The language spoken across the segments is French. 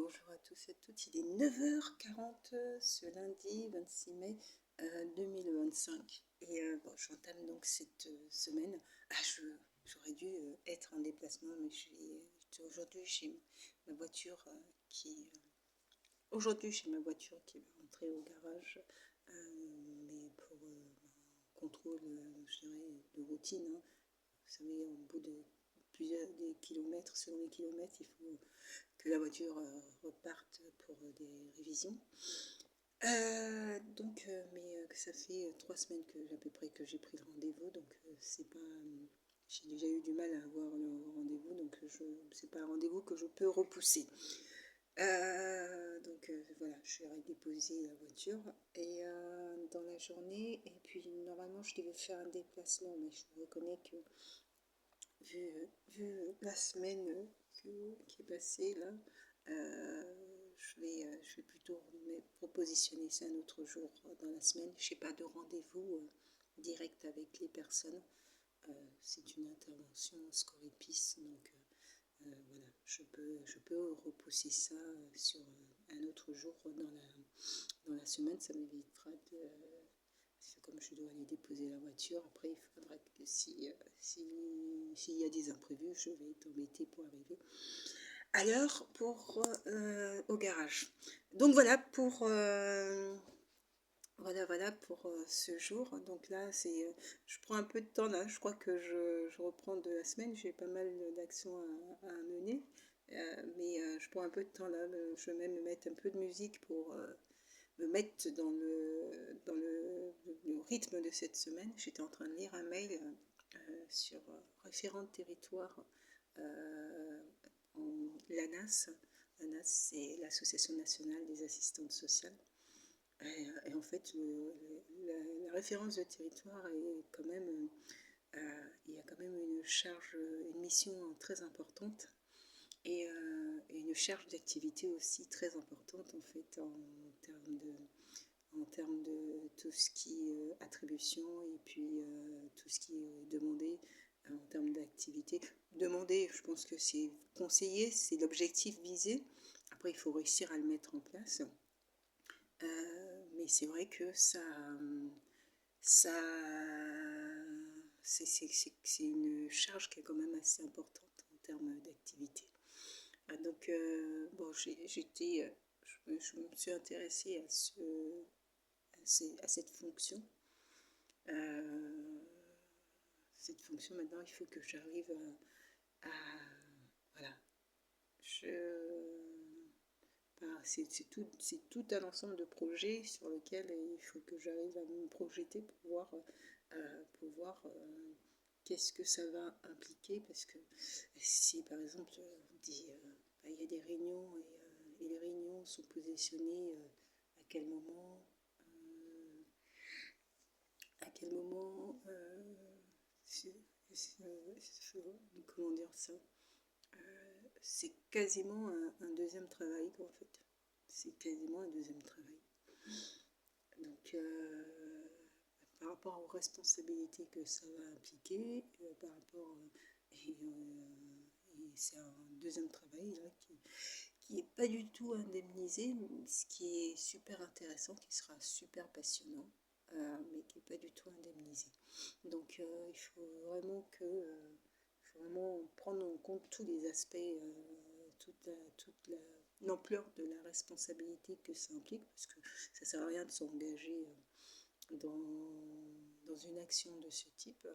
Bonjour à tous et à toutes, il est 9h40 ce lundi 26 mai 2025 et j'entame donc cette semaine. J'aurais dû être en déplacement mais j'étais aujourd'hui chez ma voiture qui va rentrer au garage mais pour un contrôle je dirais de routine, hein. Vous savez, au bout de plusieurs des kilomètres, selon les kilomètres, il faut que la voiture reparte pour des révisions. Mais que ça fait 3 semaines à peu près que j'ai pris le rendez-vous, donc c'est pas, j'ai déjà eu du mal à avoir le rendez-vous, donc c'est pas un rendez-vous que je peux repousser. Voilà, je suis allée déposer la voiture et dans la journée, et puis normalement je devais faire un déplacement, mais je reconnais que vu la semaine qui est passée là, je vais plutôt propositionner ça un autre jour dans la semaine. Je n'ai pas de rendez-vous direct avec les personnes. C'est une intervention Scoripis, donc voilà, je peux repousser ça sur un autre jour dans la semaine. Ça m'évitera de... Comme je dois aller déposer la voiture, après il faudra que s'il y a des imprévus, je vais être embêtée pour arriver à l'heure au garage. Donc voilà pour ce jour. Donc là, je prends un peu de temps là. Je crois que je reprends de la semaine. J'ai pas mal d'actions à mener. Mais je prends un peu de temps là. Je vais même mettre un peu de musique pour me mettre dans le rythme de cette semaine. J'étais en train de lire un mail sur référent de territoire l'ANAS. L'ANAS, c'est l'Association nationale des assistantes sociales. Et en fait, la référence de territoire est quand même, il y a quand même une mission très importante et une charge d'activité aussi très importante en fait en termes de tout ce qui est attribution et puis tout ce qui est demandé en termes d'activité. Demander, je pense que c'est conseiller, c'est l'objectif visé. Après, il faut réussir à le mettre en place. Mais c'est vrai que ça c'est une charge qui est quand même assez importante en termes d'activité. Je me suis intéressée à cette fonction. Cette fonction, maintenant, il faut que j'arrive voilà. C'est tout un ensemble de projets sur lesquels il faut que j'arrive à me projeter pour voir qu'est-ce que ça va impliquer. Parce que si, par exemple, on dit il y a des réunions et les réunions sont positionnées à quel moment, comment dire ça, c'est quasiment un deuxième travail, quoi, en fait. C'est quasiment un deuxième travail. Donc, par rapport aux responsabilités que ça va impliquer, et c'est un deuxième travail là, qui n'est pas du tout indemnisé, ce qui est super intéressant, qui sera super passionnant, mais qui n'est pas du tout indemnisé. Donc, il faut vraiment prendre en compte tous les aspects, toute l'ampleur de la responsabilité que ça implique, parce que ça ne sert à rien de s'engager dans une action de ce type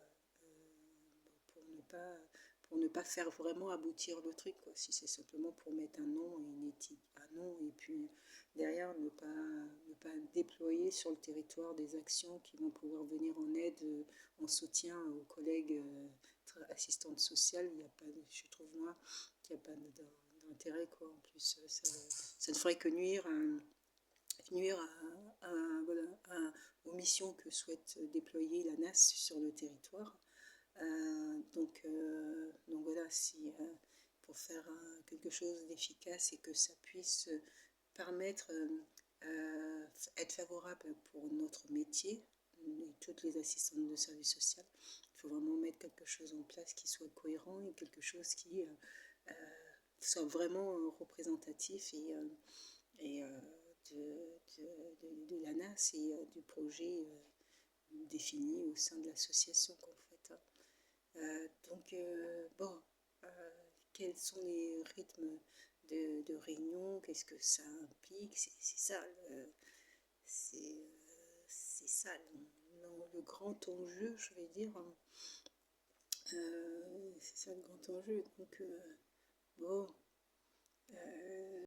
pour ne pas faire vraiment aboutir le truc, quoi. Si c'est simplement pour mettre un nom et une éthique, un nom, et puis derrière ne pas déployer sur le territoire des actions qui vont pouvoir venir en aide, en soutien aux collègues assistantes sociales, je trouve moi qu'il n'y a pas d'intérêt, quoi. En plus, ça ne ferait que nuire aux missions que souhaite déployer la NAS sur le territoire. Donc voilà, pour faire quelque chose d'efficace et que ça puisse permettre être favorable pour notre métier et toutes les assistantes de service social, il faut vraiment mettre quelque chose en place qui soit cohérent et quelque chose qui soit vraiment représentatif et de l'ANAS et du projet défini au sein de l'association qu'on fait. Donc, bon, euh, quels sont les rythmes de réunion, qu'est-ce que ça implique, c'est ça, c'est ça le grand enjeu, je vais dire. C'est ça le grand enjeu. Donc, bon,